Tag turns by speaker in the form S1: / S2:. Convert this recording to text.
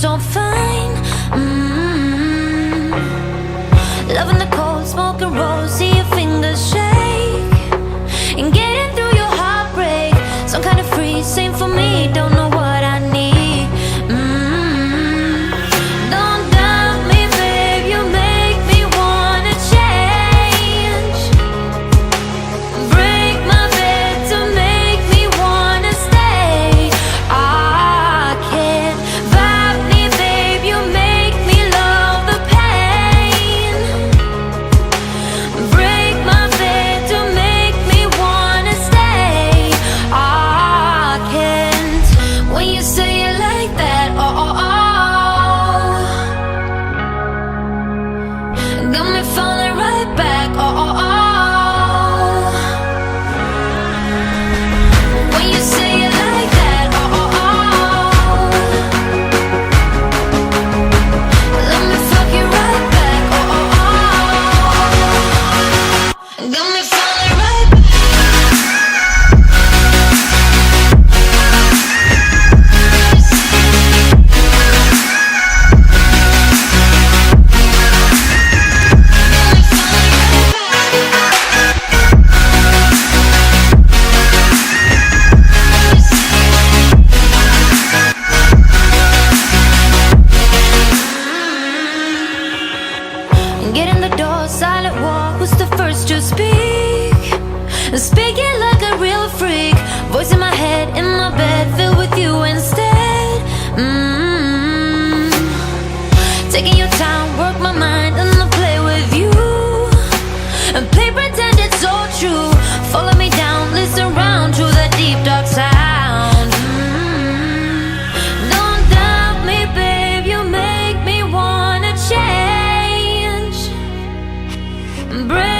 S1: so fine. Loving the cold, smoking rolls, see your fingers shake, and getting through your heartbreak. Some kind of free, same for me, don't know what I need. Don't doubt me, babe, you make me wanna change. Break my bed to make me wanna stay. I can't vibe me, babe, you make me love the pain. Break my bed to make me wanna stay. I can't. When you say it like that, got me falling right back, when you say it like that, let me fuck you right back, got me falling right back. Get in the door, silent walk, who's the first to speak? Speaking like a real freak, voice in my head, in my bed, filled with you instead. Taking your time, work my mind, and I'll play with you, and play pretend it's all true. Follow me down, listen round to that deep dark sound. Don't doubt me, babe, you make me wanna change. Break